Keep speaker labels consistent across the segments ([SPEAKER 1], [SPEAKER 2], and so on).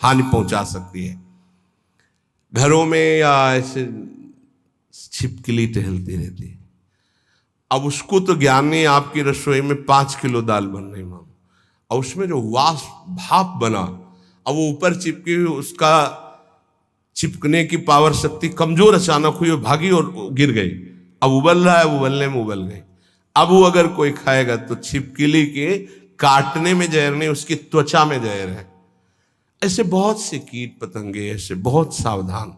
[SPEAKER 1] हानि पहुंचा सकती है। घरों में या ऐसे छिपकली टहलती रहती है। अब उसको तो ज्ञान नहीं, आपकी रसोई में 5 किलो दाल बन रही मानो, और उसमें जो वाष्प भाप बना, अब वो ऊपर चिपकी हुई, उसका चिपकने की पावर शक्ति कमजोर अचानक हुई, वो भागी और गिर गई। अब उबल रहा है, उबलने में उबल गई। अब वो अगर कोई खाएगा तो छिपकली के काटने में जहर नहीं, उसकी त्वचा में जहर है। ऐसे बहुत से कीट पतंगे, ऐसे बहुत सावधान।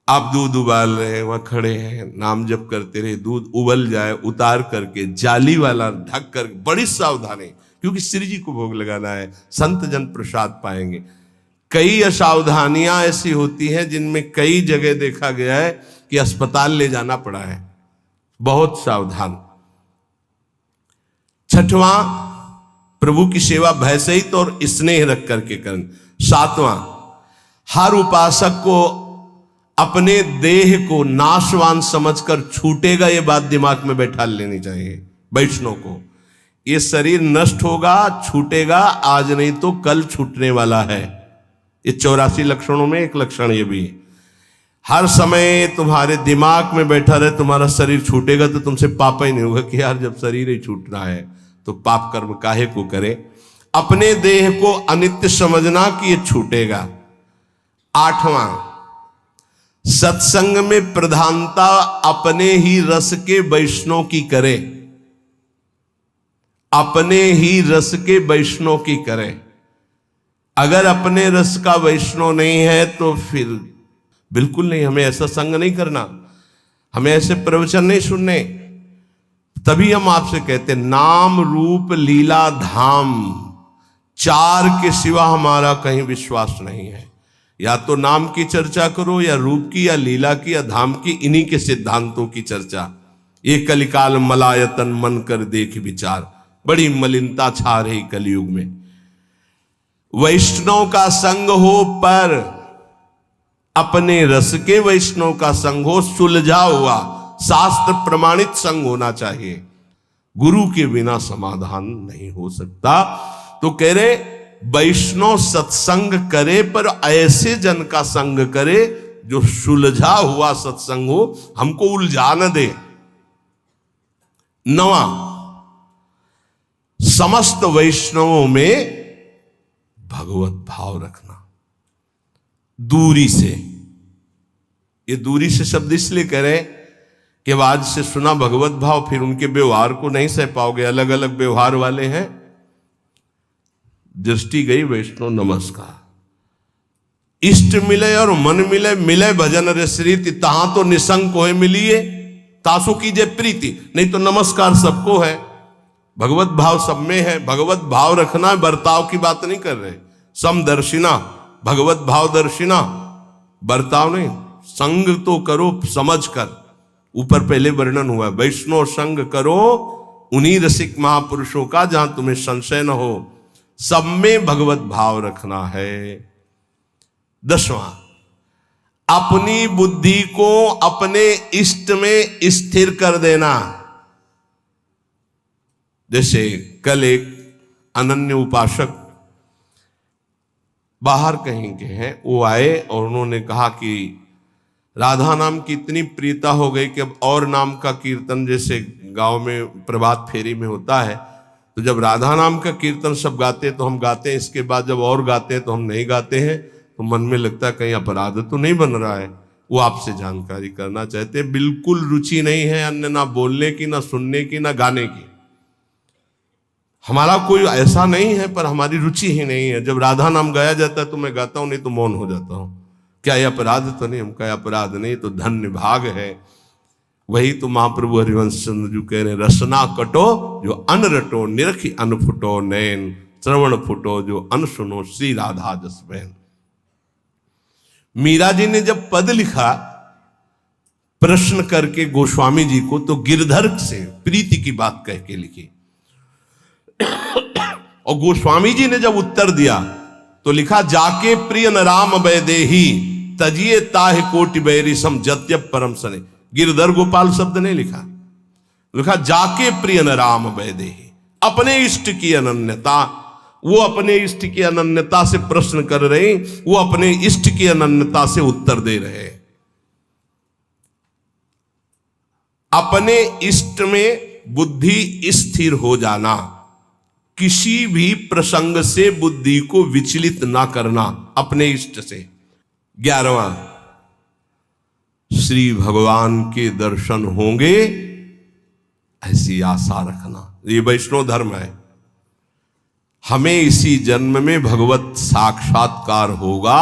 [SPEAKER 1] आप दूध उबाल रहे हैं, वहां खड़े हैं, नाम जप करते रहे, दूध उबल जाए, उतार करके जाली वाला ढक कर, बड़ी सावधानी, क्योंकि श्री जी को भोग लगाना है, संत जन प्रसाद पाएंगे। कई असावधानियां ऐसी होती हैं जिनमें कई जगह देखा गया है कि अस्पताल ले जाना पड़ा है। बहुत सावधान। छठवां, प्रभु की सेवा भय सहित और स्नेह रख करके करना। सातवां, हर उपासक को अपने देह को नाशवान समझकर छूटेगा, ये बात दिमाग में बैठा लेनी चाहिए वैष्णव को। ये शरीर नष्ट होगा, छूटेगा, आज नहीं तो कल छूटने वाला है। ये 84 लक्षणों में एक लक्षण ये भी। हर समय तुम्हारे दिमाग में बैठा रहे तुम्हारा शरीर छूटेगा, तो तुमसे पाप ही नहीं होगा कि यार जब शरीर ही छूटना है तो पाप कर्म काहे को करे। अपने देह को अनित्य समझना कि ये छूटेगा। आठवां, सत्संग में प्रधानता अपने ही रस के वैष्णव की करे। अपने ही रस के वैष्णव की करे। अगर अपने रस का वैष्णव नहीं है तो फिर बिल्कुल नहीं, हमें ऐसा संग नहीं करना, हमें ऐसे प्रवचन नहीं सुनने। तभी हम आपसे कहते, नाम रूप लीला धाम, चार के सिवा हमारा कहीं विश्वास नहीं है। या तो नाम की चर्चा करो, या रूप की, या लीला की, या धाम की, इन्हीं के सिद्धांतों की चर्चा। ये कलिकाल मलायतन मन कर देख विचार, बड़ी मलिनता छा रही कलयुग में। वैष्णव का संग हो, पर अपने रस के वैष्णव का संग हो, सुलझा हुआ शास्त्र प्रमाणित संग होना चाहिए। गुरु के बिना समाधान नहीं हो सकता। तो कह रहे वैष्णव सत्संग करे, पर ऐसे जन का संग करे जो सुलझा हुआ सत्संग हो, हमको उलझा न दे। नवा, समस्त वैष्णवों में भगवत भाव रखना, दूरी से। ये दूरी से शब्द इसलिए कह रहे कि आज से सुना भगवत भाव, फिर उनके व्यवहार को नहीं सह पाओगे। अलग अलग व्यवहार वाले हैं। दृष्टि गई वैष्णव नमस्कार। इष्ट मिले और मन मिले, मिले भजन रसरीति, तहां तो निसंक होए मिलिए, तासु कीजिए प्रीति। नहीं तो नमस्कार सबको है, भगवत भाव सब में है। भगवत भाव रखना, बर्ताव की बात नहीं कर रहे। समदर्शिना, भगवत भाव दर्शिना, बर्ताव नहीं। संग तो करो समझ कर। ऊपर पहले वर्णन हुआ, वैष्णव संग करो उन्हीं रसिक महापुरुषों का जहां तुम्हें संशय न हो। सब में भगवत भाव रखना है। 10वां, अपनी बुद्धि को अपने इष्ट में स्थिर कर देना। जैसे कल एक अनन्य उपासक बाहर कहीं के हैं, वो आए और उन्होंने कहा कि राधा नाम की इतनी प्रियता हो गई कि अब और नाम का कीर्तन, जैसे गांव में प्रभात फेरी में होता है, तो जब राधा नाम का कीर्तन सब गाते हैं तो हम गाते हैं, इसके बाद जब और गाते हैं तो हम नहीं गाते हैं। तो मन में लगता है कहीं अपराध तो नहीं बन रहा है। वो आपसे जानकारी करना चाहते हैं। बिल्कुल रुचि नहीं है अन्य, ना बोलने की, ना सुनने की, ना गाने की। हमारा कोई ऐसा नहीं है, पर हमारी रुचि ही नहीं है। जब राधा नाम गाया जाता है तो मैं गाता हूं, नहीं तो मौन हो जाता हूं। क्या यह अपराध तो नहीं? हम कहा अपराध नहीं, तो धन्य भाग है। वही तो महाप्रभु हरिवंश चंद्र जी कह रहे, रसना कटो जो अन रटो, निरखी अन फुटो नैन, श्रवण फुटो जो अन सुनो, श्री राधा जस बहन। मीरा जी ने जब पद लिखा प्रश्न करके गोस्वामी जी को, तो गिरधर से प्रीति की बात कह के लिखी। और गोस्वामी जी ने जब उत्तर दिया तो लिखा, जाके प्रिय न राम वैदेही, तजिए ताहि कोटि बैरी सम जत्यप परम सने। गिरधर गोपाल शब्द नहीं लिखा, लिखा जाके प्रिय न राम वैदेही, अपने इष्ट की अनन्यता। वो अपने इष्ट की अनन्यता से प्रश्न कर रहे हैं, वो अपने इष्ट की अनन्यता से उत्तर दे रहे हैं। अपने इष्ट में बुद्धि स्थिर हो जाना, किसी भी प्रसंग से बुद्धि को विचलित ना करना, अपने इष्ट से। 11वां, श्री भगवान के दर्शन होंगे ऐसी आशा रखना। ये वैष्णव धर्म है। हमें इसी जन्म में भगवत साक्षात्कार होगा,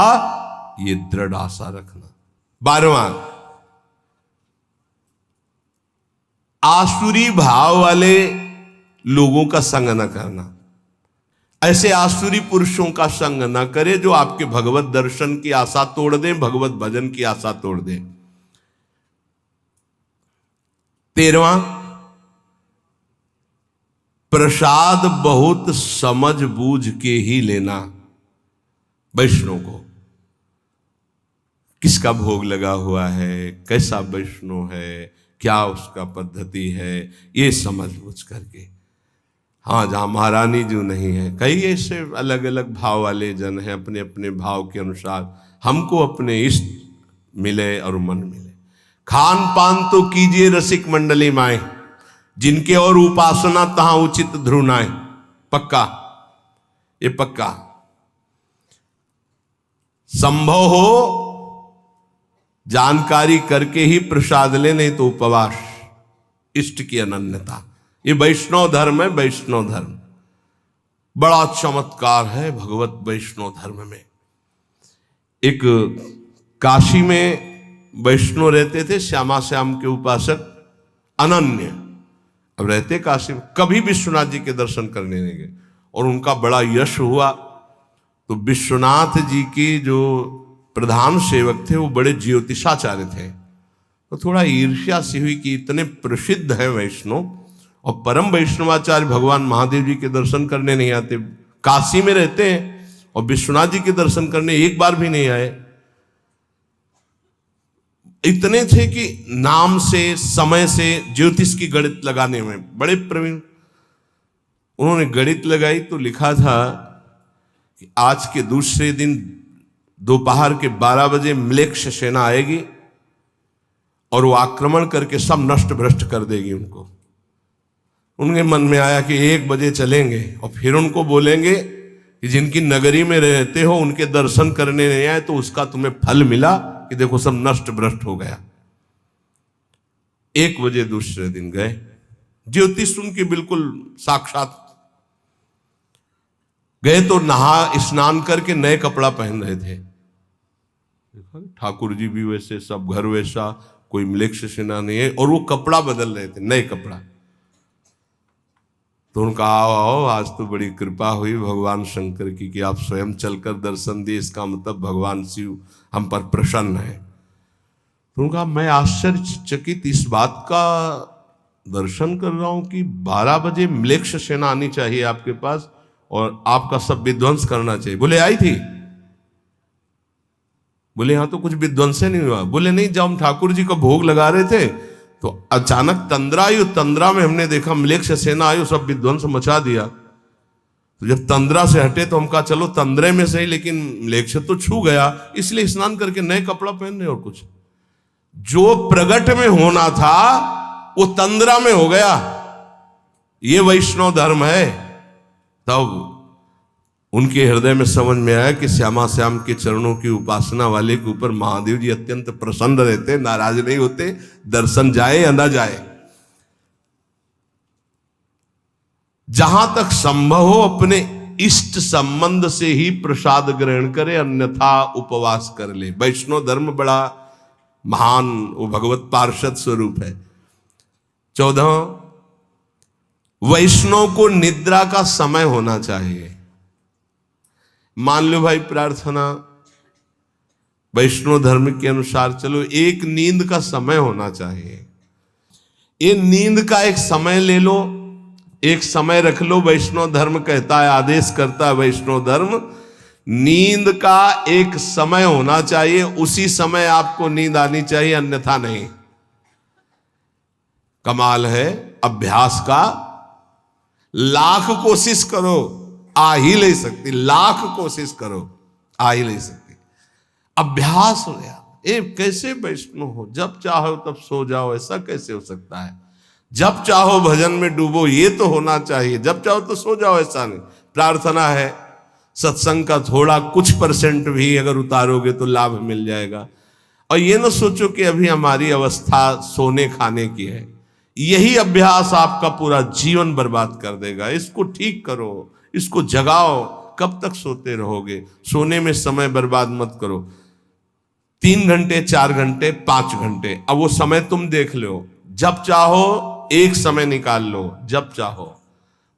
[SPEAKER 1] ये दृढ़ आशा रखना। 12वां, आसुरी भाव वाले लोगों का संग न करना। ऐसे आसुरी पुरुषों का संग न करे जो आपके भगवत दर्शन की आशा तोड़ दें, भगवत भजन की आशा तोड़ दें। 13वां, प्रसाद बहुत समझ बूझ के ही लेना। वैष्णव को किसका भोग लगा हुआ है, कैसा वैष्णव है, क्या उसका पद्धति है, ये समझ बूझ करके। हाँ, जहां महारानी जो नहीं है, कई ऐसे अलग अलग भाव वाले जन हैं, अपने अपने भाव के अनुसार हमको अपने इष्ट मिले और मन मिले। खान पान तो कीजिए रसिक मंडली माए, जिनके और उपासना तहां उचित ध्रुनाए। पक्का, ये पक्का। संभव हो जानकारी करके ही प्रसाद ले, नहीं तो उपवास, इष्ट की अनन्यता। ये वैष्णव धर्म है। वैष्णव धर्म बड़ा चमत्कार है भगवत वैष्णव धर्म में। एक काशी में वैष्णव रहते थे, श्यामा श्याम के उपासक, अनन्य। अब रहते काशी में, कभी विश्वनाथ जी के दर्शन करने नहीं गए, और उनका बड़ा यश हुआ। तो विश्वनाथ जी की जो प्रधान सेवक थे वो बड़े ज्योतिषाचार्य थे। तो थोड़ा ईर्ष्या सी हुई कि इतने प्रसिद्ध है वैष्णव, और परम वैष्णवाचार्य भगवान महादेव जी के दर्शन करने नहीं आते, काशी में रहते हैं, और विश्वनाथ जी के दर्शन करने एक बार भी नहीं आए। इतने थे कि नाम से, समय से, ज्योतिष की गणित लगाने में बड़े प्रवीण। उन्होंने गणित लगाई तो लिखा था कि आज के दूसरे दिन दोपहर के 12 बजे म्लेच्छ सेना आएगी और वो आक्रमण करके सब नष्ट भ्रष्ट कर देगी उनको। उनके मन में आया कि 1 बजे चलेंगे और फिर उनको बोलेंगे कि जिनकी नगरी में रहते हो उनके दर्शन करने नहीं आए तो उसका तुम्हें फल मिला कि देखो सब नष्ट भ्रष्ट हो गया। 1 बजे दूसरे दिन गए, ज्योतिष उनकी बिल्कुल साक्षात। गए तो नहा स्नान करके नए कपड़ा पहन रहे थे। ठाकुर जी भी वैसे, सब घर वैसा, कोई म्लेच्छ सेना नहीं है, और वो कपड़ा बदल रहे थे, नए कपड़ा। तो उनका आओ आओ, आज तो बड़ी कृपा हुई भगवान शंकर की कि आप स्वयं चलकर दर्शन दिए, इसका मतलब भगवान शिव हम पर प्रसन्न है। तो उनका मैं आश्चर्यचकित इस बात का दर्शन कर रहा हूं कि 12 बजे म्लेच्छ सेना आनी चाहिए आपके पास और आपका सब विध्वंस करना चाहिए। बोले आई थी? बोले यहां तो कुछ विध्वंस नहीं हुआ। बोले नहीं, जब हम ठाकुर जी को भोग लगा रहे थे तो अचानक तंद्रा आई, तंद्रा में हमने देखा म्लेच्छ सेना आई, सब विध्वंस मचा दिया। तो जब तंद्रा से हटे तो हम कहा चलो तंद्रे में सही, लेकिन म्लेच्छ तो छू गया, इसलिए स्नान करके नए कपड़ा पहन रहे। और कुछ जो प्रगट में होना था वो तंद्रा में हो गया। ये वैष्णव धर्म है। तब उनके हृदय में समझ में आया कि श्यामा श्याम के चरणों की उपासना वाले के ऊपर महादेव जी अत्यंत प्रसन्न रहते, नाराज नहीं होते, दर्शन जाए या ना जाए। जहां तक संभव हो अपने इष्ट संबंध से ही प्रसाद ग्रहण करे, अन्यथा उपवास कर ले। वैष्णव धर्म बड़ा महान, वो भगवत पार्षद स्वरूप है। 14, वैष्णव को निद्रा का समय होना चाहिए। मान लो भाई प्रार्थना वैष्णव धर्म के अनुसार चलो, एक नींद का समय होना चाहिए। ये नींद का एक समय ले लो, एक समय रख लो। वैष्णव धर्म कहता है, आदेश करता है वैष्णव धर्म, नींद का एक समय होना चाहिए, उसी समय आपको नींद आनी चाहिए, अन्यथा नहीं। कमाल है अभ्यास का। लाख कोशिश करो, आ ही नहीं सकती, लाख कोशिश करो आ ही नहीं सकती। अभ्यास हो गया। कैसे वैष्णव हो, जब चाहो तब सो जाओ, ऐसा कैसे हो सकता है? जब चाहो भजन में डूबो, ये तो होना चाहिए। जब चाहो तो सो जाओ, ऐसा नहीं। प्रार्थना है, सत्संग का थोड़ा कुछ % भी अगर उतारोगे तो लाभ मिल जाएगा। और ये ना सोचो कि अभी हमारी अवस्था सोने खाने की है। यही अभ्यास आपका पूरा जीवन बर्बाद कर देगा। इसको ठीक करो, इसको जगाओ। कब तक सोते रहोगे? सोने में समय बर्बाद मत करो। 3 घंटे, 4 घंटे, 5 घंटे, अब वो समय तुम देख लो। जब चाहो एक समय निकाल लो, जब चाहो,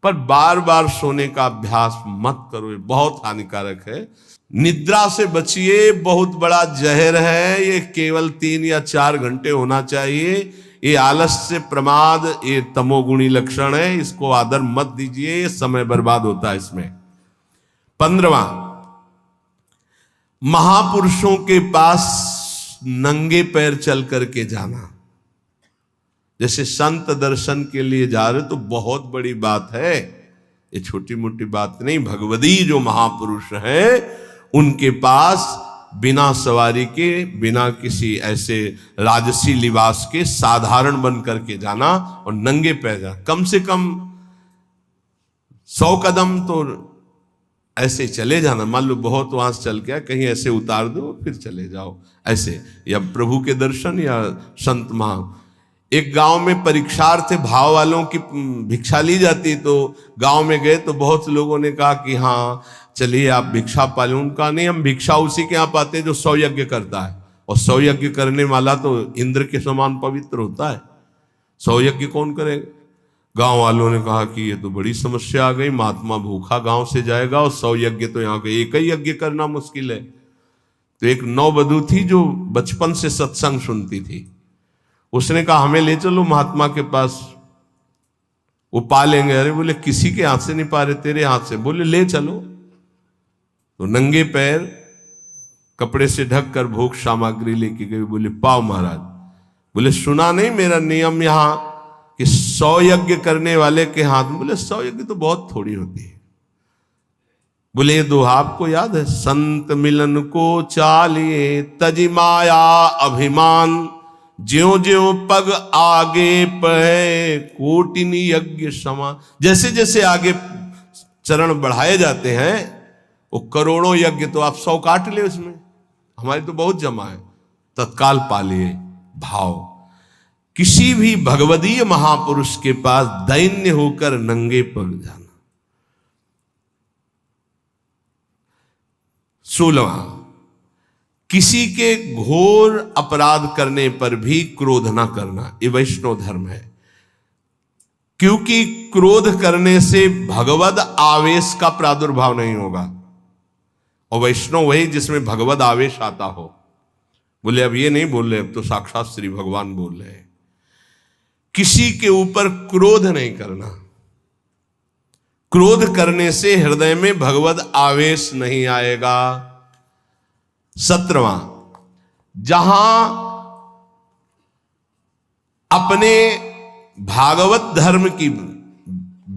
[SPEAKER 1] पर बार बार सोने का अभ्यास मत करो, ये बहुत हानिकारक है। निद्रा से बचिए, बहुत बड़ा जहर है ये। केवल 3 या 4 घंटे होना चाहिए। ये आलस्य, प्रमाद, ये तमोगुणी लक्षण है, इसको आदर मत दीजिए, समय बर्बाद होता है इसमें। 15वां, महापुरुषों के पास नंगे पैर चल करके जाना। जैसे संत दर्शन के लिए जा रहे तो बहुत बड़ी बात है, ये छोटी मोटी बात नहीं। भगवदी जो महापुरुष है उनके पास बिना सवारी के, बिना किसी ऐसे राजसी लिबास के, साधारण बन करके जाना और नंगे पैर जाना। कम से कम 100 कदम तो ऐसे चले जाना। मान लो बहुत वहां से चल गया, कहीं ऐसे उतार दो फिर चले जाओ ऐसे, या प्रभु के दर्शन या संत महा। एक गांव में परीक्षार्थ भाव वालों की भिक्षा ली जाती, तो गांव में गए तो बहुत लोगों ने कहा कि हाँ चलिए आप भिक्षा पा लें। उनका नहीं, हम भिक्षा उसी के यहाँ पाते जो 100 यज्ञ करता है, और 100 यज्ञ करने वाला तो इंद्र के समान पवित्र होता है। 100 यज्ञ कौन करेगा? गांव वालों ने कहा कि ये तो बड़ी समस्या आ गई, महात्मा भूखा गांव से जाएगा और 100 यज्ञ तो यहाँ के एक ही यज्ञ करना मुश्किल है। तो एक नववधू थी जो बचपन से सत्संग सुनती थी, उसने कहा हमें ले चलो महात्मा के पास, वो पा लेंगे। अरे बोले किसी के हाथ से नहीं पा रहे, तेरे हाथ से। बोले ले चलो। तो नंगे पैर कपड़े से ढक कर भोग सामग्री लेके गए। बोले पाओ महाराज। बोले सुना नहीं मेरा नियम यहाँ कि 100 यज्ञ करने वाले के हाथ में। बोले 100 यज्ञ तो बहुत थोड़ी होती है। बोले ये दोहा आपको याद है? संत मिलन को चालिए तजी माया अभिमान, ज्यों ज्यों पग आगे पढ़े कोटिन यज्ञ समान। जैसे जैसे आगे चरण बढ़ाए जाते हैं वो करोड़ों यज्ञ, तो आप 100 काट ले उसमें, हमारी तो बहुत जमा है, तत्काल पा लिए भाव। किसी भी भगवदीय महापुरुष के पास दैन्य होकर नंगे पग जाना। 16वां, किसी के घोर अपराध करने पर भी क्रोध ना करना। ये वैष्णव धर्म है, क्योंकि क्रोध करने से भगवद आवेश का प्रादुर्भाव नहीं होगा। और वैष्णव वही जिसमें भगवद आवेश आता हो। बोले अब ये नहीं बोल रहे, अब तो साक्षात श्री भगवान बोल रहे हैं। किसी के ऊपर क्रोध नहीं करना। क्रोध करने से हृदय में भगवद आवेश नहीं आएगा। 17वां, जहां अपने भागवत धर्म की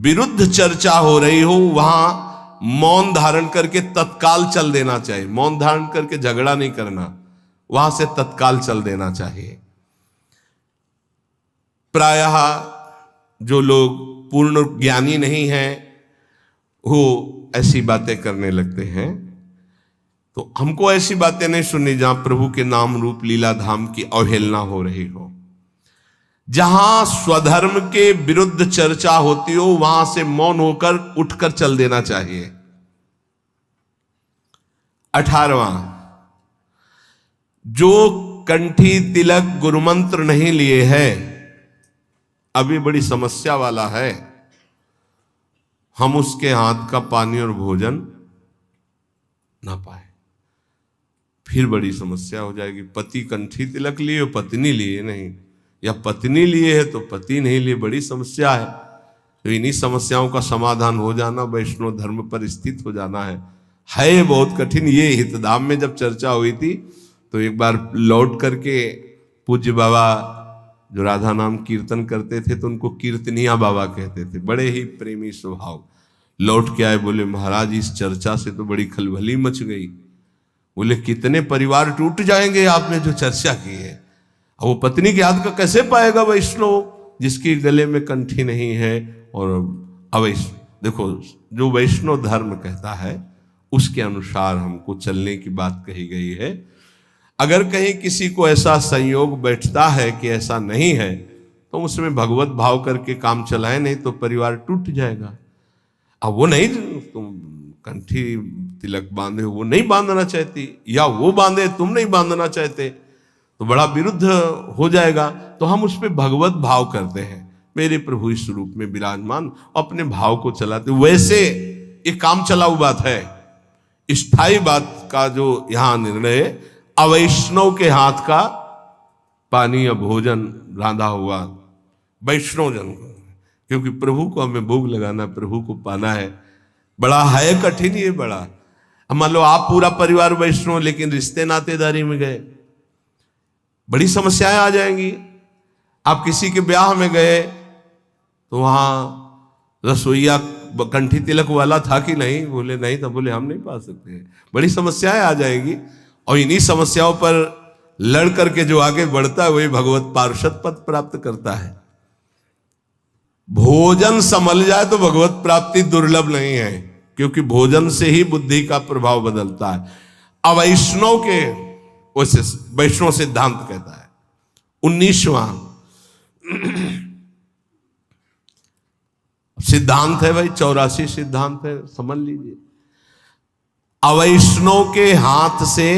[SPEAKER 1] विरुद्ध चर्चा हो रही हो वहां मौन धारण करके तत्काल चल देना चाहिए। मौन धारण करके झगड़ा नहीं करना, वहां से तत्काल चल देना चाहिए। प्रायः जो लोग पूर्ण ज्ञानी नहीं हैं वो ऐसी बातें करने लगते हैं। तो हमको ऐसी बातें नहीं सुननी जहां प्रभु के नाम रूप लीला धाम की अवहेलना हो रही हो। जहां स्वधर्म के विरुद्ध चर्चा होती हो वहां से मौन होकर उठकर चल देना चाहिए। 18वां, जो कंठी तिलक गुरुमंत्र नहीं लिए हैं, अभी बड़ी समस्या वाला है। हम उसके हाथ का पानी और भोजन ना पाए, फिर बड़ी समस्या हो जाएगी। पति कंठी तिलक लिए, पत्नी लिए नहीं, या पत्नी लिए है तो पति नहीं लिए, बड़ी समस्या है। तो इन्हीं समस्याओं का समाधान हो जाना, वैष्णव धर्म पर स्थित हो जाना है बहुत कठिन। ये हितधाम में जब चर्चा हुई थी तो एक बार लौट करके पूज्य बाबा जो राधा नाम कीर्तन करते थे तो उनको कीर्तनिया बाबा कहते थे, बड़े ही प्रेमी स्वभाव। लौट के आए, बोले महाराज इस चर्चा से तो बड़ी खलबली मच गई। बोले कितने परिवार टूट जाएंगे आपने जो चर्चा की है। अब वो पत्नी के हाथ का कैसे पाएगा वैष्णव जिसके गले में कंठी नहीं है। और अवैष्णव, देखो जो वैष्णव धर्म कहता है उसके अनुसार हमको चलने की बात कही गई है। अगर कहीं किसी को ऐसा संयोग बैठता है कि ऐसा नहीं है तो उसमें भगवत भाव करके काम चलाए, नहीं तो परिवार टूट जाएगा। अब वो नहीं, तुम कंठी तिलक बांधे हो, वो नहीं बांधना चाहती, या वो बांधे तुम नहीं बांधना चाहते, तो बड़ा विरुद्ध हो जाएगा। तो हम उस पर भगवत भाव करते हैं, मेरे प्रभु इस रूप में विराजमान, अपने भाव को चलाते। वैसे ये काम चलाऊ बात है, स्थायी बात का जो यहां निर्णय, अवैष्णव के हाथ का पानी या भोजन रांधा हुआ वैष्णव जन को, क्योंकि प्रभु को हमें भोग लगाना, प्रभु को पाना है, बड़ा है कठिन ये बड़ा। मान लो आप पूरा परिवार वैष्णव लेकिन रिश्ते नातेदारी में गए, बड़ी समस्याएं आ जाएंगी। आप किसी के ब्याह में गए तो वहां रसोईया कंठी तिलक वाला था कि नहीं, बोले नहीं था, बोले हम नहीं पा सकते, बड़ी समस्याएं आ जाएगी। और इन्हीं समस्याओं पर लड़ करके जो आगे बढ़ता है वही भगवत पार्षद पद प्राप्त करता है। भोजन संभल जाए तो भगवत प्राप्ति दुर्लभ नहीं है, क्योंकि भोजन से ही बुद्धि का प्रभाव बदलता है। अवैष्णव के वैसे वैष्णव सिद्धांत कहता है 19वां सिद्धांत है भाई, 84 सिद्धांत है, समझ लीजिए। अवैष्णव के हाथ से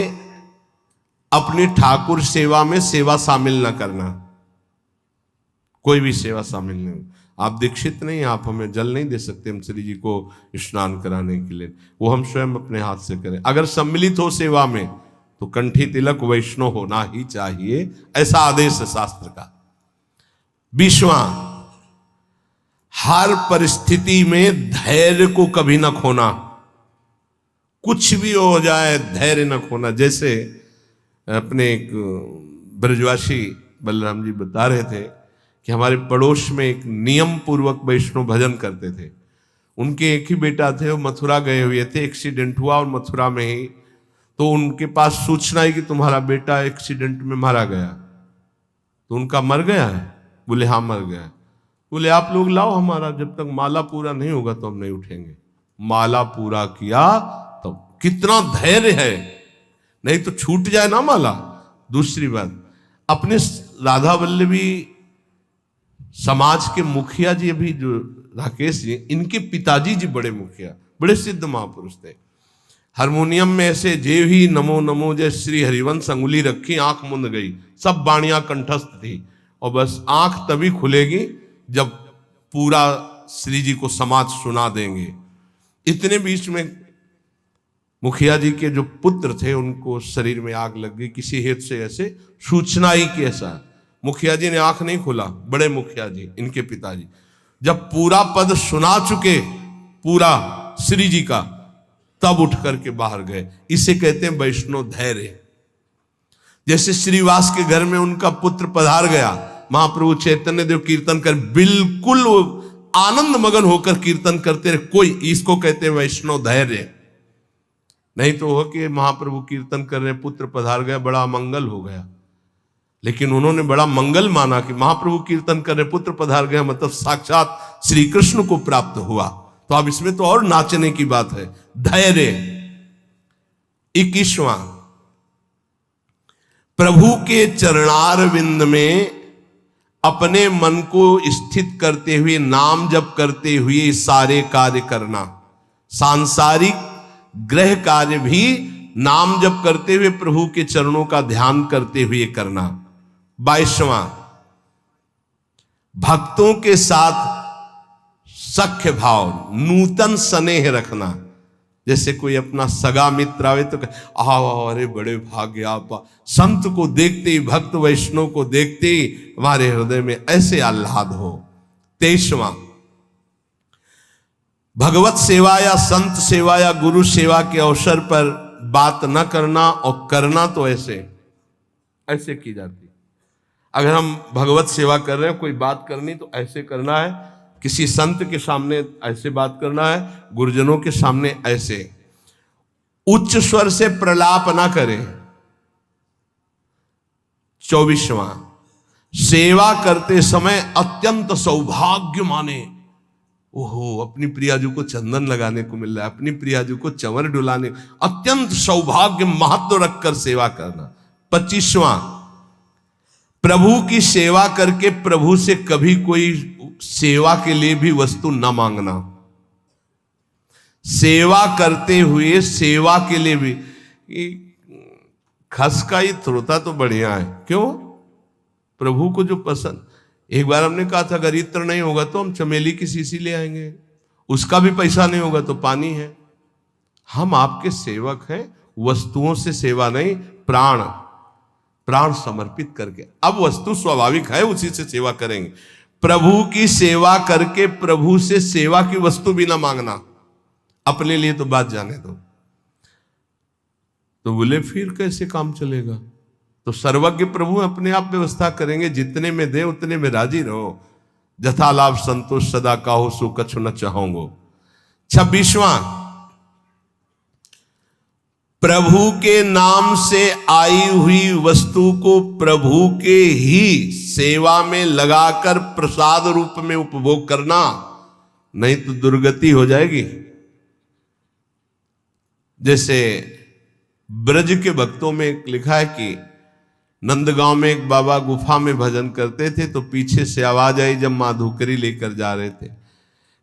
[SPEAKER 1] अपनी ठाकुर सेवा में सेवा शामिल न करना, कोई भी सेवा शामिल नहीं। आप दीक्षित नहीं, आप हमें जल नहीं दे सकते हम श्री जी को स्नान कराने के लिए, वो हम स्वयं अपने हाथ से करें। अगर सम्मिलित हो सेवा में तो कंठी तिलक वैष्णव होना ही चाहिए, ऐसा आदेश है शास्त्र का। 20वां, हर परिस्थिति में धैर्य को कभी न खोना, कुछ भी हो जाए धैर्य न खोना। जैसे अपने एक ब्रजवासी बलराम जी बता रहे थे कि हमारे पड़ोस में एक नियम पूर्वक वैष्णव भजन करते थे। उनके एक ही बेटा थे, वो मथुरा गए हुए थे, एक्सीडेंट हुआ और मथुरा में ही, तो उनके पास सूचना है कि तुम्हारा बेटा एक्सीडेंट में मारा गया। तो उनका मर गया है? बोले हाँ मर गया। बोले आप लोग लाओ हमारा, जब तक माला पूरा नहीं होगा तो हम नहीं उठेंगे। माला पूरा किया तो कितना धैर्य है, नहीं तो छूट जाए ना माला। दूसरी बात, अपने राधा वल्लभी समाज के मुखिया जी, अभी जो राकेश जी, इनके पिताजी जी बड़े मुखिया, बड़े सिद्ध महापुरुष थे। हारमोनियम में ऐसे जे ही नमो नमो जय श्री हरिवंश अंगुली रखी, आंख मुंद गई, सब बाणियां कंठस्थ थी, और बस आंख तभी खुलेगी जब पूरा श्री जी को समाज सुना देंगे। इतने बीच में मुखिया जी के जो पुत्र थे उनको शरीर में आग लग गई किसी हेतु से, ऐसे सूचना ही कि ऐसा। मुखिया जी ने आंख नहीं खोला, बड़े मुखिया जी इनके पिताजी जब पूरा पद सुना चुके पूरा श्री जी का, तब उठ करके बाहर गए। इसे कहते हैं वैष्णव धैर्य। जैसे श्रीवास के घर में उनका पुत्र पधार गया, महाप्रभु चैतन्य देव कीर्तन कर बिल्कुल आनंद मगन होकर कीर्तन करते रहे, कोई, इसको कहते हैं वैष्णव धैर्य। नहीं तो हो कि महाप्रभु कीर्तन कर रहे, पुत्र पधार गया, बड़ा मंगल हो गया, लेकिन उन्होंने बड़ा मंगल माना कि महाप्रभु कीर्तन कर रहे, पुत्र पधार गया, मतलब साक्षात श्री कृष्ण को प्राप्त हुआ। तो अब इसमें तो और नाचने की बात है, धैर्य। 21वां, प्रभु के चरणारविंद में अपने मन को स्थित करते हुए, नाम जप करते हुए सारे कार्य करना। सांसारिक ग्रह कार्य भी नाम जप करते हुए प्रभु के चरणों का ध्यान करते हुए करना। 22वां, भक्तों के साथ सख्य भाव, नूतन स्नेह रखना। जैसे कोई अपना सगा मित्र आवे तो आओ, अरे बड़े भाग्य आप, संत को देखते ही, भक्त वैष्णव को देखते ही हमारे हृदय में ऐसे आह्लाद हो। 23वां, भगवत सेवा या संत सेवा या गुरु सेवा के अवसर पर बात न करना, और करना तो ऐसे ऐसे की जाती। अगर हम भगवत सेवा कर रहे हैं, कोई बात करनी तो ऐसे करना है किसी संत के सामने ऐसे बात करना है, गुरुजनों के सामने ऐसे। उच्च स्वर से प्रलाप ना करें। 24वां, सेवा करते समय अत्यंत सौभाग्य माने। ओहो, अपनी प्रियाजू को चंदन लगाने को मिल रहा है, अपनी प्रियाजू को चंवर डुलाने, अत्यंत सौभाग्य महत्व रखकर सेवा करना। 25वां, प्रभु की सेवा करके प्रभु से कभी कोई सेवा के लिए भी वस्तु न मांगना। सेवा करते हुए सेवा के लिए भी, खस का ही थ्रोता तो बढ़िया है। क्यों? प्रभु को जो पसंद। एक बार हमने कहा था अगर इत्र नहीं होगा तो हम चमेली की शीशी ले आएंगे, उसका भी पैसा नहीं होगा तो पानी है। हम आपके सेवक हैं, वस्तुओं से सेवा नहीं, प्राण समर्पित करके। अब वस्तु स्वाभाविक है, उसी से सेवा करेंगे। प्रभु की सेवा करके प्रभु से सेवा की वस्तु भी ना मांगना। अपने लिए तो बात जाने दो। तो बोले फिर कैसे काम चलेगा? तो सर्वज्ञ प्रभु अपने आप व्यवस्था करेंगे, जितने में दे उतने में राजी रहो। जथा लाभ संतोष सदा काहो सो कछु न चाहोगे। 26वां, प्रभु के नाम से आई हुई वस्तु को प्रभु के ही सेवा में लगाकर प्रसाद रूप में उपभोग करना, नहीं तो दुर्गति हो जाएगी। जैसे ब्रज के भक्तों में लिखा है कि नंदगांव में एक बाबा गुफा में भजन करते थे, तो पीछे से आवाज आई जब माधुकरी लेकर जा रहे थे,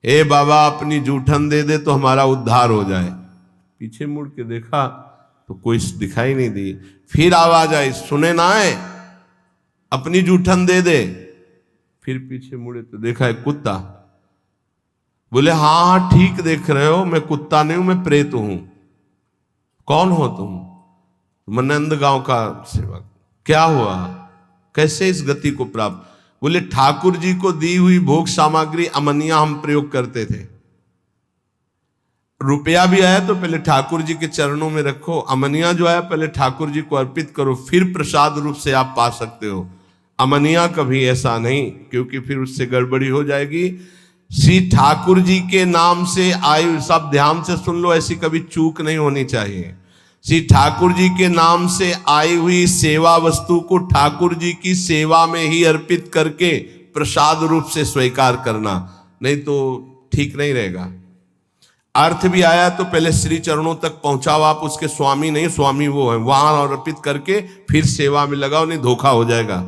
[SPEAKER 1] ए बाबा अपनी जूठन दे दे तो हमारा उद्धार हो जाए। पीछे मुड़ के देखा तो कोई दिखाई नहीं दी। फिर आवाज आई, सुने ना है, अपनी जूठन दे दे। फिर पीछे मुड़े तो देखा एक कुत्ता। बोले हाँ ठीक देख रहे हो, मैं कुत्ता नहीं हूं, मैं प्रेत हूं। कौन हो तुम? मैं नंदगांव का सेवक। क्या हुआ? कैसे इस गति को प्राप्त? बोले ठाकुर जी को दी हुई भोग सामग्री अमनिया हम प्रयोग करते थे। रुपया भी आया तो पहले ठाकुर जी के चरणों में रखो, अमनिया जो आया पहले ठाकुर जी को अर्पित करो, फिर प्रसाद रूप से आप पा सकते हो। अमनिया कभी ऐसा नहीं, क्योंकि फिर उससे गड़बड़ी हो जाएगी। श्री ठाकुर जी के नाम से आयु, सब ध्यान से सुन लो, ऐसी कभी चूक नहीं होनी चाहिए। श्री ठाकुर जी के नाम से आई हुई सेवा वस्तु को ठाकुर जी की सेवा में ही अर्पित करके प्रसाद रूप से स्वीकार करना, नहीं तो ठीक नहीं रहेगा। अर्थ भी आया तो पहले श्री चरणों तक पहुंचाओ, आप उसके स्वामी नहीं, स्वामी वो है, वहां अर्पित करके फिर सेवा में लगाओ, नहीं धोखा हो जाएगा।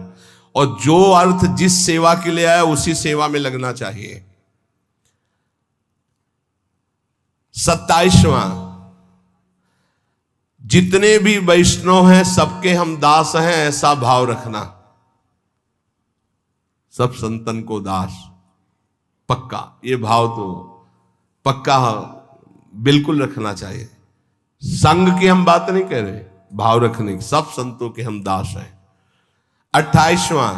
[SPEAKER 1] और जो अर्थ जिस सेवा के लिए आया उसी सेवा में लगना चाहिए। 27वां, जितने भी वैष्णव हैं सबके हम दास हैं, ऐसा भाव रखना। सब संतन को दास, पक्का ये भाव तो पक्का बिल्कुल रखना चाहिए। संग की हम बात नहीं कह रहे, भाव रखने की, सब संतों के हम दास हैं। 28वां,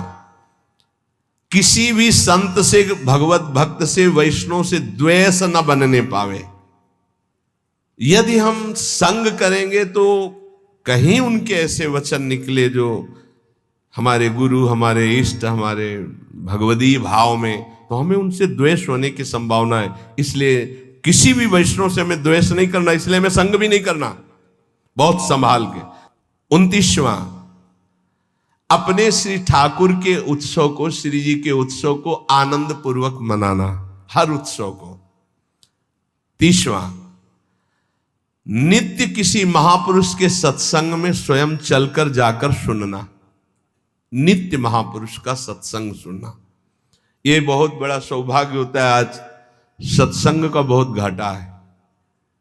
[SPEAKER 1] किसी भी संत से, भगवत भक्त से, वैष्णव से द्वेष न बनने पावे। यदि हम संग करेंगे तो कहीं उनके ऐसे वचन निकले जो हमारे गुरु, हमारे इष्ट, हमारे भगवदीय भाव में, तो हमें उनसे द्वेष होने की संभावना है। इसलिए किसी भी वैष्णव से हमें द्वेष नहीं करना, इसलिए हमें संग भी नहीं करना, बहुत संभाल के। 29वां, अपने श्री ठाकुर के उत्सव को, श्री जी के उत्सव को आनंद पूर्वक मनाना, हर उत्सव को। 30वां, नित्य किसी महापुरुष के सत्संग में स्वयं चलकर जाकर सुनना, नित्य महापुरुष का सत्संग सुनना, ये बहुत बड़ा सौभाग्य होता है। आज सत्संग का बहुत घाटा है,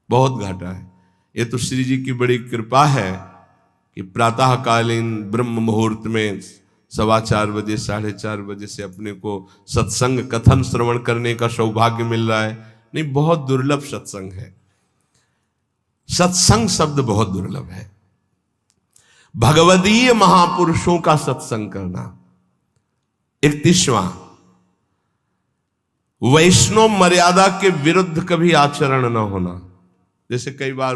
[SPEAKER 1] बहुत घाटा है। ये तो श्री जी की बड़ी कृपा है कि प्रातःकालीन ब्रह्म मुहूर्त में 4:15 बजे, 4:30 बजे से अपने को सत्संग कथन श्रवण करने का सौभाग्य मिल रहा है। नहीं, बहुत दुर्लभ सत्संग है। सत्संग शब्द बहुत दुर्लभ है। भगवदीय महापुरुषों का सत्संग करना। 31वां, वैष्णव मर्यादा के विरुद्ध कभी आचरण न होना। जैसे कई बार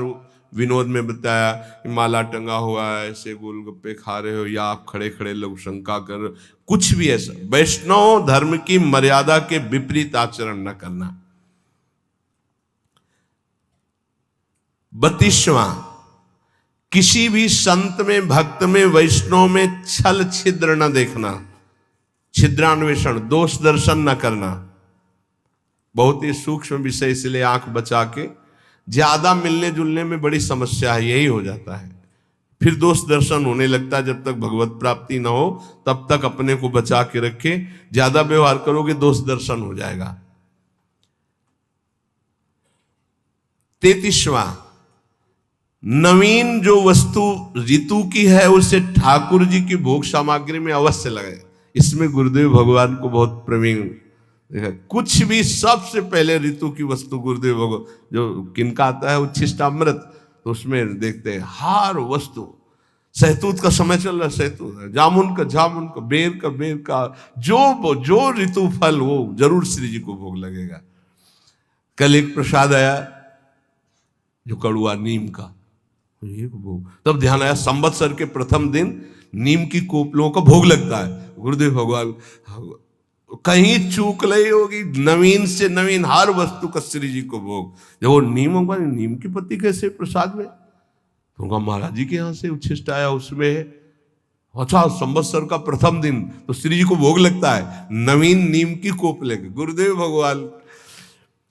[SPEAKER 1] विनोद में बताया कि माला टंगा हुआ है, ऐसे गोलगप्पे खा रहे हो, या आप खड़े खड़े लघु शंका कर रहे हो, कुछ भी ऐसा। वैष्णव धर्म की मर्यादा के विपरीत आचरण न करना। 32वां, किसी भी संत में, भक्त में, वैष्णव में छल छिद्र न देखना, छिद्रान्वेषण, दोष दर्शन न करना। बहुत ही सूक्ष्म विषय, इसलिए आंख बचा के, ज्यादा मिलने जुलने में बड़ी समस्या है, यही हो जाता है, फिर दोष दर्शन होने लगता है। जब तक भगवत प्राप्ति न हो तब तक अपने को बचा के रखे, ज्यादा व्यवहार करोगे दोष दर्शन हो जाएगा। 33वां, नवीन जो वस्तु ऋतु की है उसे ठाकुर जी की भोग सामग्री में अवश्य लगे। इसमें गुरुदेव भगवान को बहुत प्रवीण देखा। कुछ भी सबसे पहले ऋतु की वस्तु गुरुदेव भगवान, जो किनका आता है उच्छिष्टामृत, तो उसमें देखते हैं हर वस्तु। सहतूत का समय चल रहा है, सहतूत, जामुन का, बेर का, जो ऋतु फल वो जरूर श्री जी को भोग लगेगा। कल एक प्रसाद आया जो कड़ुआ, नीम का, भोग, तब ध्यान आया संवत्सर के प्रथम दिन नीम की कोपलों का भोग लगता है। गुरुदेव भगवान कहीं चूक नहीं होगी, नवीन से नवीन हर वस्तु का श्री जी को भोग। जब वो नीम होगा, नीम की पत्ती कैसे प्रसाद में, तो महाराज जी के यहाँ से उच्छिष्ट आया, उसमें है। अच्छा, संवत्सर का प्रथम दिन तो श्री जी को भोग लगता है, नवीन नीम की कोप लेके। गुरुदेव भगवान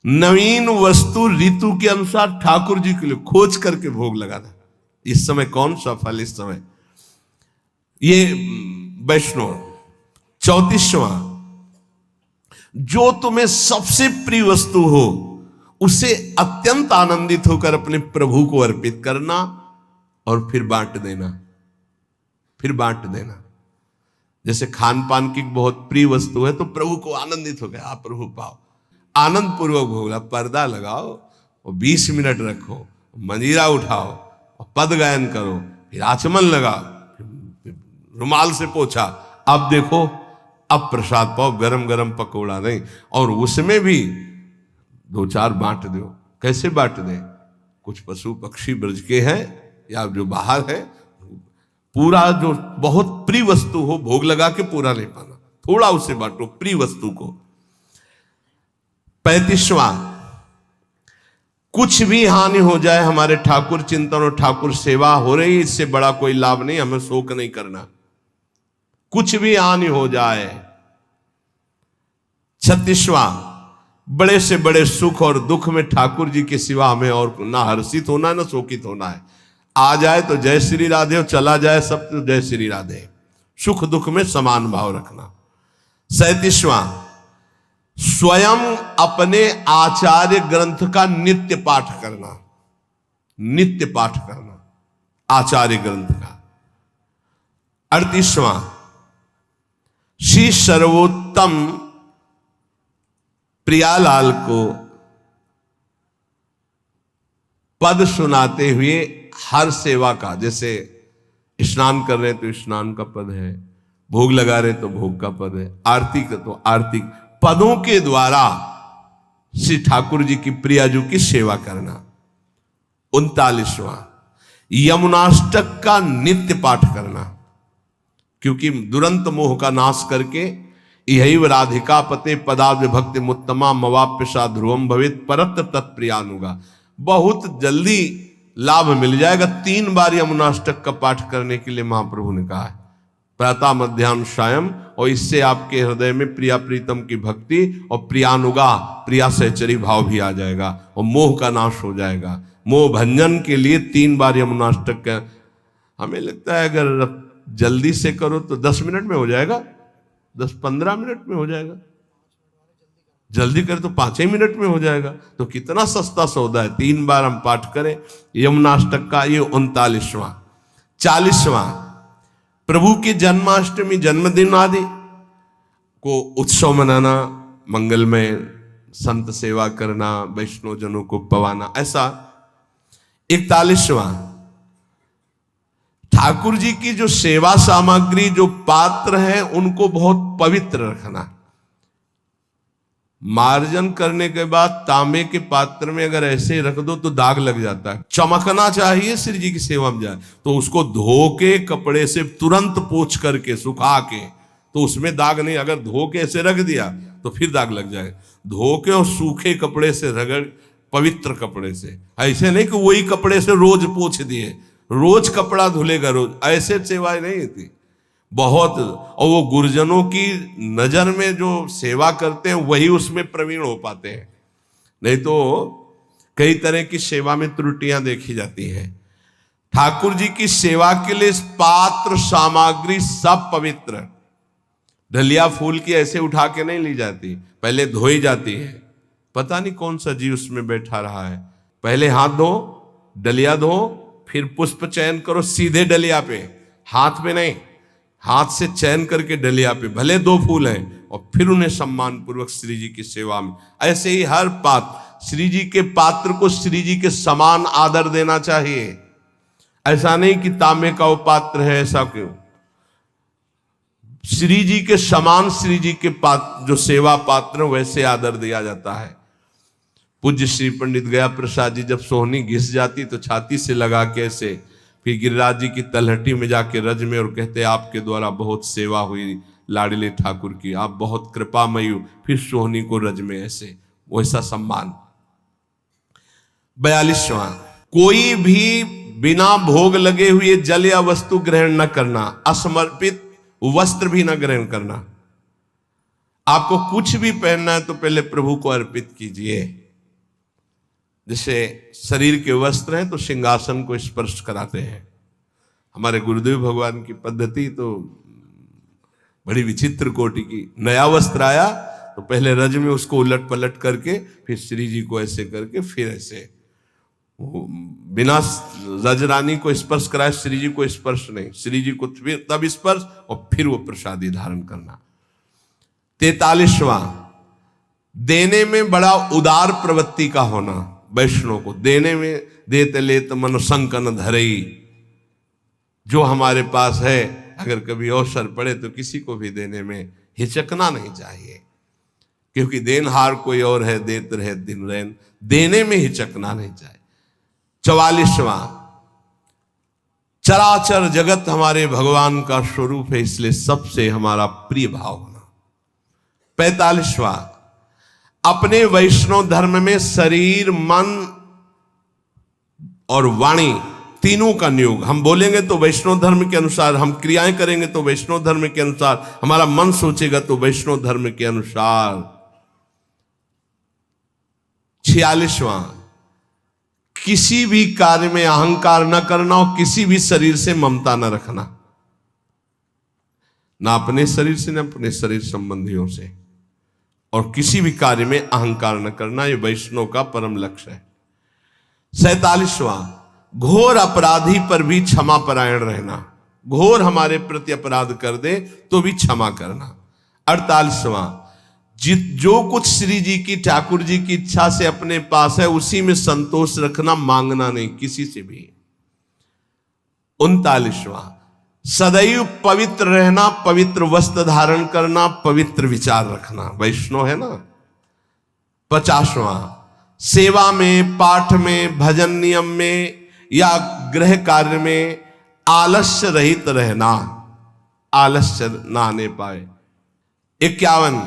[SPEAKER 1] नवीन वस्तु ऋतु के अनुसार ठाकुर जी के लिए खोज करके भोग लगाना। इस समय कौन सा फल, इस समय ये वैष्णव। 34वां, जो तुम्हें सबसे प्रिय वस्तु हो उसे अत्यंत आनंदित होकर अपने प्रभु को अर्पित करना और फिर बांट देना। जैसे खान पान की बहुत प्रिय वस्तु है तो प्रभु को आनंदित हो गया, आप प्रभु पाओ, आनंद पूर्वक भोगला, पर्दा लगाओ और 20 मिनट रखो, मंजीरा उठाओ और पद गायन करो, फिर आचमन लगाओ, रुमाल से पोछा, अब देखो अब प्रसाद पाओ, गरम गरम पकौड़ा नहीं, और उसमें भी 2-4 बांट दो। कैसे बांट दें, कुछ पशु पक्षी ब्रज के हैं या जो बाहर है, पूरा जो बहुत प्रिय वस्तु हो भोग लगा के पूरा नहीं पाना, थोड़ा उसे बांटो प्रिय वस्तु को। 35वां, कुछ भी हानि हो जाए, हमारे ठाकुर चिंतन और ठाकुर सेवा हो रही, इससे बड़ा कोई लाभ नहीं, हमें शोक नहीं करना, कुछ भी हानि हो जाए। 36वां, बड़े से बड़े सुख और दुख में ठाकुर जी के सिवा हमें और ना हर्षित होना है ना शोकित होना है। आ जाए तो जय श्री राधे और चला जाए सब तो जय श्री राधे, सुख दुख में समान भाव रखना। 37वां, स्वयं अपने आचार्य ग्रंथ का नित्य पाठ करना, आचार्य ग्रंथ का। 38वां, श्री सर्वोत्तम प्रियालाल को पद सुनाते हुए हर सेवा का, जैसे स्नान कर रहे हैं तो स्नान का पद है, भोग लगा रहे तो भोग का पद है, आरती का तो आरती, पदों के द्वारा श्री ठाकुर जी की प्रियाजू की सेवा करना। 39वां, यमुनाष्टक का नित्य पाठ करना, क्योंकि दुरंत मोह का नाश करके यही राधिका पते पदाब्ज भक्ति मुत्तमा मवाप्यसा ध्रुवम भवित परत्र तत्प्रियानुगा, बहुत जल्दी लाभ मिल जाएगा। 3 बार यमुनाष्टक का पाठ करने के लिए महाप्रभु ने कहा है, प्रातः मध्याह्न सायं, और इससे आपके हृदय में प्रिया प्रीतम की भक्ति और प्रियानुगा, प्रिया सहचरी भाव भी आ जाएगा और मोह का नाश हो जाएगा। मोह भंजन के लिए 3 बार यमुनाष्टक का, हमें लगता है अगर जल्दी से करो तो 10 मिनट में हो जाएगा, 10-15 मिनट में हो जाएगा, जल्दी करे तो 5 ही मिनट में हो जाएगा। तो कितना सस्ता सौदा है, 3 बार हम पाठ करें यमुनाष्टक का। ये 39वां। 40वां, प्रभु की जन्माष्टमी जन्मदिन आदि को उत्सव मनाना, मंगलमय संत सेवा करना, वैष्णव जनों को पवाना, ऐसा। 41वां, ठाकुर जी की जो सेवा सामग्री, जो पात्र हैं, उनको बहुत पवित्र रखना, मार्जन करने के बाद तांबे के पात्र में अगर ऐसे रख दो तो दाग लग जाता है। चमकना चाहिए श्री जी की सेवा में जाए तो उसको धो के कपड़े से तुरंत पोंछ करके सुखा के, तो उसमें दाग नहीं। अगर धो के ऐसे रख दिया तो फिर दाग लग जाएगा। धो के और सूखे कपड़े से रगड़, पवित्र कपड़े से, ऐसे नहीं कि वही कपड़े से रोज पोंछ दिए, रोज कपड़ा धुलेगा रोज, ऐसे सेवाएं नहीं थी बहुत। और वो गुरुजनों की नजर में जो सेवा करते हैं वही उसमें प्रवीण हो पाते हैं, नहीं तो कई तरह की सेवा में त्रुटियां देखी जाती हैं। ठाकुर जी की सेवा के लिए पात्र सामग्री सब पवित्र। डलिया फूल की ऐसे उठा के नहीं ली जाती, पहले धोई जाती है। पता नहीं कौन सा जीव उसमें बैठा रहा है। पहले हाथ धो, डलिया धो, फिर पुष्प चयन करो सीधे डलिया पे, हाथ में नहीं, हाथ से चयन करके डलिया पे, भले 2 फूल हैं, और फिर उन्हें सम्मान पूर्वक श्री जी की सेवा में। ऐसे ही हर पात्र, श्री जी के पात्र को श्री जी के समान आदर देना चाहिए। ऐसा नहीं कि तांबे का वो पात्र है, ऐसा क्यों? श्री जी के समान श्री जी के पात्र जो सेवा पात्र वैसे आदर दिया जाता है। पूज्य श्री पंडित गया प्रसाद जी जब सोहनी घिस जाती तो छाती से लगा के ऐसे, फिर गिरिराज जी की तलहटी में जाके रज में, और कहते आपके द्वारा बहुत सेवा हुई लाडले ठाकुर की, आप बहुत कृपामयी। फिर सोहनी को रज में ऐसे, वैसा सम्मान। 42वां, कोई भी बिना भोग लगे हुए जल या वस्तु ग्रहण न करना, असमर्पित वस्त्र भी न ग्रहण करना। आपको कुछ भी पहनना है तो पहले प्रभु को अर्पित कीजिए। जैसे शरीर के वस्त्र हैं तो सिंहासन को स्पर्श कराते हैं। हमारे गुरुदेव भगवान की पद्धति तो बड़ी विचित्र कोटि की। नया वस्त्र आया तो पहले रज में उसको उलट पलट करके, फिर श्री जी को ऐसे करके, फिर ऐसे, बिना रजरानी को स्पर्श कराए श्री जी को स्पर्श नहीं, श्री जी को तब स्पर्श और फिर वो प्रसादी धारण करना। 43वां, देने में बड़ा उदार प्रवृत्ति का होना। वैष्णव को देने में, देते लेत मन संकन धरई, जो हमारे पास है अगर कभी अवसर पड़े तो किसी को भी देने में हिचकना नहीं चाहिए, क्योंकि देनहार कोई और है, देत रहे दिन रैन, देने में हिचकना नहीं चाहिए। 44वां, चराचर जगत हमारे भगवान का स्वरूप है, इसलिए सबसे हमारा प्रिय भाव होना। 45वां, अपने वैष्णव धर्म में शरीर, मन और वाणी तीनों का नियोग। हम बोलेंगे तो वैष्णव धर्म के अनुसार, हम क्रियाएं करेंगे तो वैष्णव धर्म के अनुसार, हमारा मन सोचेगा तो वैष्णव धर्म के अनुसार। 46वां, किसी भी कार्य में अहंकार न करना और किसी भी शरीर से ममता न रखना, ना अपने शरीर से, न अपने शरीर संबंधियों से, और किसी भी कार्य में अहंकार न करना, ये वैष्णव का परम लक्ष्य है। 47वां, घोर अपराधी पर भी क्षमा परायण रहना, घोर हमारे प्रति अपराध कर दे तो भी क्षमा करना। 48वां, जो कुछ श्री जी की, ठाकुर जी की इच्छा से अपने पास है उसी में संतोष रखना, मांगना नहीं किसी से भी। 39वां, सदैव पवित्र रहना, पवित्र वस्त्र धारण करना, पवित्र विचार रखना, वैष्णव है ना। 50वां, सेवा में, पाठ में, भजन नियम में या गृह कार्य में आलस्य रहित रहना, आलस्य ना आने पाए। 51,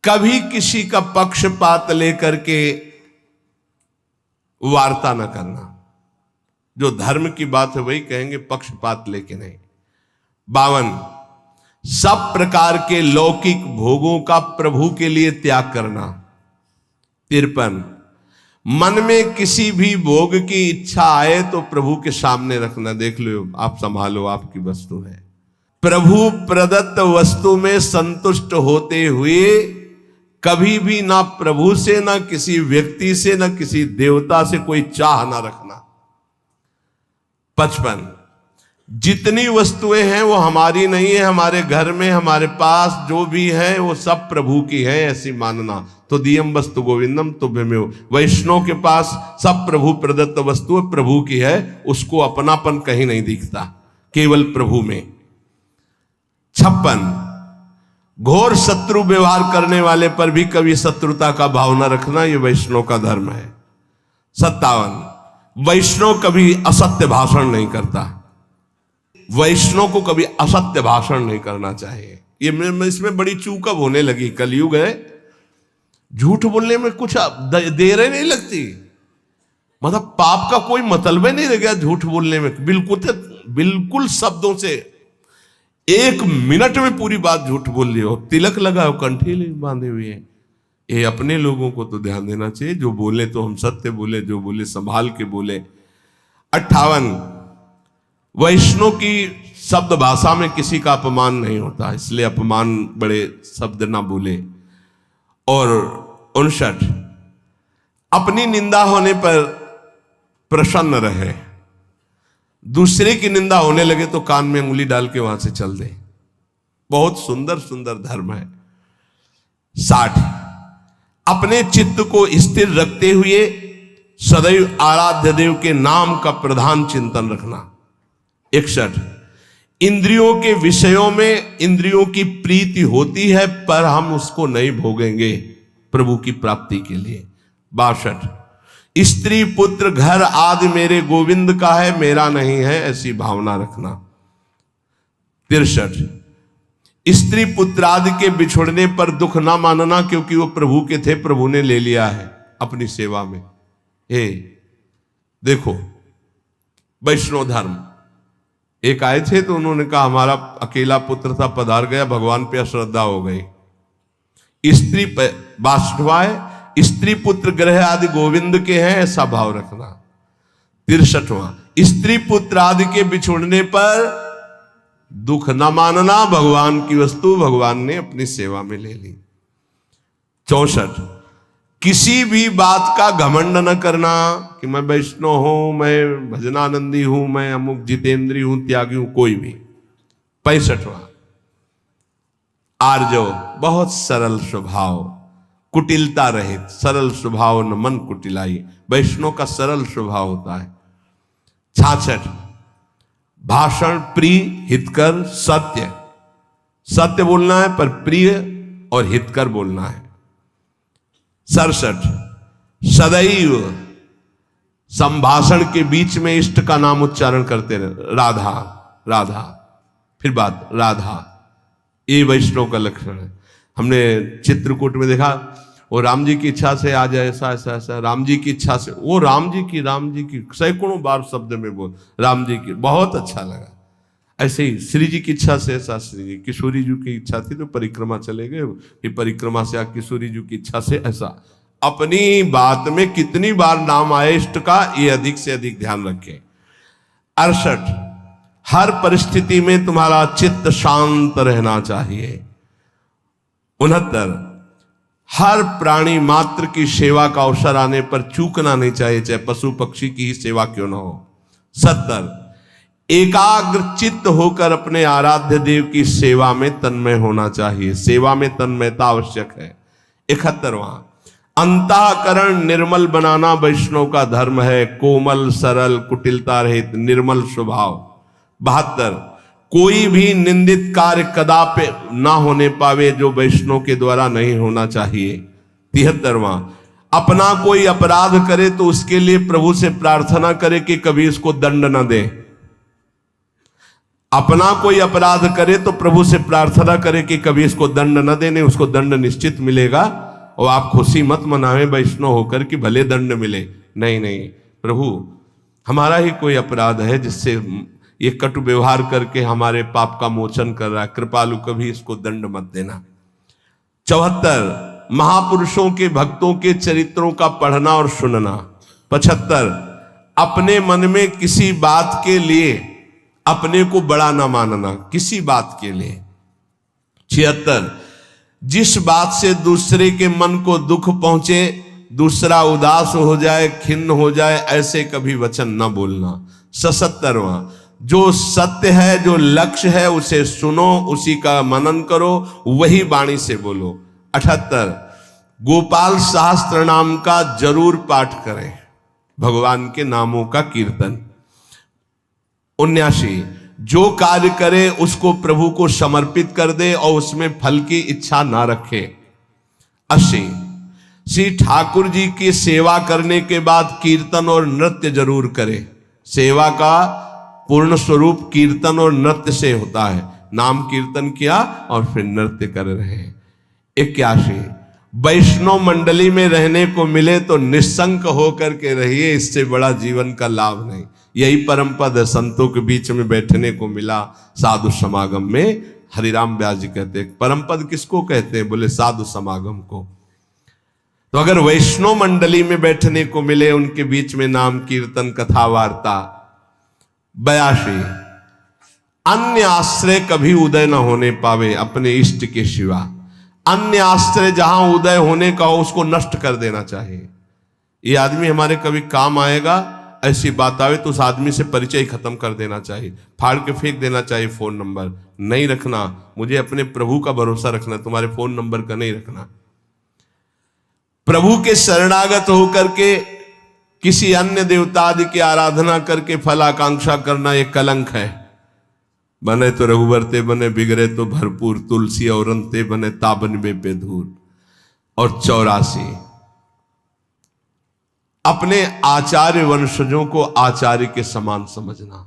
[SPEAKER 1] कभी किसी का पक्षपात लेकर के वार्ता न करना, जो धर्म की बात है वही कहेंगे, पक्षपात लेके नहीं। 52, सब प्रकार के लौकिक भोगों का प्रभु के लिए त्याग करना। 53, मन में किसी भी भोग की इच्छा आए तो प्रभु के सामने रखना, देख लो आप संभालो, आपकी वस्तु है। प्रभु प्रदत्त वस्तु में संतुष्ट होते हुए कभी भी ना प्रभु से, ना किसी व्यक्ति से, ना किसी देवता से कोई चाह ना रखना। 55, जितनी वस्तुएं हैं वो हमारी नहीं है, हमारे घर में, हमारे पास जो भी है वो सब प्रभु की है, ऐसी मानना। तो दियम वस्तु गोविंदम तुभ्यमेव, वैष्णव के पास सब प्रभु प्रदत्त वस्तु प्रभु की है, उसको अपनापन कहीं नहीं दिखता, केवल प्रभु में। 56, घोर शत्रु व्यवहार करने वाले पर भी कभी शत्रुता का भाव न रखना, ये वैष्णव का धर्म है। 57, वैष्णव कभी असत्य भाषण नहीं करता। वैष्णव को कभी असत्य भाषण नहीं करना चाहिए। ये इसमें बड़ी चूक अब होने लगी, कलयुग है, झूठ बोलने में कुछ देर नहीं लगती, मतलब पाप का कोई मतलब ही नहीं रह गया झूठ बोलने में। बिल्कुल शब्दों से 1 मिनट में पूरी बात झूठ बोल रही हो, तिलक लगाओ, कंठी बांधे हुए हैं। ये अपने लोगों को तो ध्यान देना चाहिए, जो बोले तो हम सत्य बोले, जो बोले संभाल के बोले। 58, वैष्णव की शब्द भाषा में किसी का अपमान नहीं होता, इसलिए अपमान बड़े शब्द ना बोले। और 59, अपनी निंदा होने पर प्रसन्न रहे, दूसरे की निंदा होने लगे तो कान में उंगली डाल के वहां से चल दे। बहुत सुंदर सुंदर धर्म है। 60, अपने चित्त को स्थिर रखते हुए सदैव आराध्य देव के नाम का प्रधान चिंतन रखना। 61, इंद्रियों के विषयों में इंद्रियों की प्रीति होती है पर हम उसको नहीं भोगेंगे प्रभु की प्राप्ति के लिए। 62, स्त्री पुत्र घर आदि मेरे गोविंद का है, मेरा नहीं है, ऐसी भावना रखना। 63, स्त्री पुत्र आदि के बिछुड़ने पर दुख ना मानना, क्योंकि वो प्रभु के थे, प्रभु ने ले लिया है अपनी सेवा में। देखो वैष्णव धर्म, एक आए थे तो उन्होंने कहा हमारा अकेला पुत्र था, पधार गया, भगवान पे अश्रद्धा हो गई। स्त्री 62, स्त्री पुत्र ग्रह आदि गोविंद के हैं, ऐसा भाव रखना। 63, स्त्री पुत्र आदि के बिछुड़ने पर दुख न मानना, भगवान की वस्तु भगवान ने अपनी सेवा में ले ली। 64, किसी भी बात का घमंड न करना कि मैं वैष्णव हूं, मैं भजनानंदी हूं, मैं अमुक जितेंद्री हूं, त्यागी हूं, कोई भी। 65, आर्जव, बहुत सरल स्वभाव, कुटिलता रहित, सरल स्वभाव न मन कुटिलाई, वैष्णव का सरल स्वभाव होता है। 66, भाषण प्रिय हितकर सत्य, सत्य बोलना है पर प्रिय और हितकर बोलना है। 67, सदैव संभाषण के बीच में इष्ट का नाम उच्चारण करते रहे, राधा राधा, फिर बात राधा, ये वैष्णव का लक्षण है। हमने चित्रकूट में देखा, वो राम जी की इच्छा से आज ऐसा ऐसा ऐसा, राम जी की इच्छा से, वो राम जी की सैकड़ों बार शब्द में बोल, राम जी की, बहुत अच्छा लगा। ऐसे ही श्री जी की इच्छा से ऐसा, श्री जी, किशोरी जी की इच्छा थी तो परिक्रमा चले गए, फिर परिक्रमा से किशोरी जी की इच्छा से ऐसा। अपनी बात में कितनी बार नाम आए इष्ट का, ये अधिक से अधिक ध्यान रखें। 68, हर परिस्थिति में तुम्हारा चित्त शांत रहना चाहिए। 69, हर प्राणी मात्र की सेवा का अवसर आने पर चूकना नहीं चाहिए, चाहे पशु पक्षी की ही सेवा क्यों न हो। 70, एकाग्र चित्त होकर अपने आराध्य देव की सेवा में तन्मय होना चाहिए, सेवा में तन्मयता आवश्यक है। 71, अंतःकरण निर्मल बनाना वैष्णव का धर्म है, कोमल सरल कुटिलता रहित निर्मल स्वभाव। 72, कोई भी निंदित कार्य कदापि ना होने पावे जो वैष्णव के द्वारा नहीं होना चाहिए। 73, अपना कोई अपराध करे तो उसके लिए प्रभु से प्रार्थना करे कि कभी इसको दंड न दे। अपना कोई अपराध करे तो प्रभु से प्रार्थना करे कि कभी इसको दंड न देने, उसको दंड निश्चित मिलेगा। और आप खुशी मत मनावे वैष्णव होकर कि भले दंड मिले, नहीं नहीं, प्रभु हमारा ही कोई अपराध है जिससे ये कटु व्यवहार करके हमारे पाप का मोचन कर रहा है, कृपालु कभी इसको दंड मत देना। 74, महापुरुषों के भक्तों के चरित्रों का पढ़ना और सुनना। 75, अपने मन में किसी बात के लिए अपने को बड़ा ना मानना, किसी बात के लिए। 76, जिस बात से दूसरे के मन को दुख पहुंचे, दूसरा उदास हो जाए, खिन्न हो जाए, ऐसे कभी वचन न बोलना। 77, जो सत्य है, जो लक्ष्य है, उसे सुनो, उसी का मनन करो, वही वाणी से बोलो। 78, गोपाल सहस्त्र नाम का जरूर पाठ करें, भगवान के नामों का कीर्तन। 79, जो कार्य करे उसको प्रभु को समर्पित कर दे और उसमें फल की इच्छा ना रखे। 80, श्री ठाकुर जी की सेवा करने के बाद कीर्तन और नृत्य जरूर करे। सेवा का पूर्ण स्वरूप कीर्तन और नृत्य से होता है। नाम कीर्तन किया और फिर नृत्य कर रहे हैं। 81, वैष्णव मंडली में रहने को मिले तो निस्संक होकर के रहिए, इससे बड़ा जीवन का लाभ नहीं। यही परम पद है, संतों के बीच में बैठने को मिला साधु समागम में। हरिराम व्यास जी कहते हैं परम पद किसको कहते हैं, बोले साधु समागम को। तो अगर वैष्णव मंडली में बैठने को मिले, उनके बीच में नाम कीर्तन कथा वार्ता। 82, अन्य आश्रय कभी उदय न होने पावे अपने इष्ट के सिवा। अन्य आश्रय जहां उदय होने का हो उसको नष्ट कर देना चाहिए। ये आदमी हमारे कभी काम आएगा, ऐसी बात आवे तो उस आदमी से परिचय खत्म कर देना चाहिए, फाड़ के फेंक देना चाहिए। फोन नंबर नहीं रखना, मुझे अपने प्रभु का भरोसा रखना, तुम्हारे फोन नंबर का नहीं रखना। प्रभु के शरणागत होकर के किसी अन्य देवता आदि की आराधना करके फल आकांक्षा करना यह कलंक है। बने तो रघुवर ते बने, बिगड़े तो भरपूर, तुलसी और अंते बने ताबन में बेधूर। और 84, अपने आचार्य वंशजों को आचार्य के समान समझना।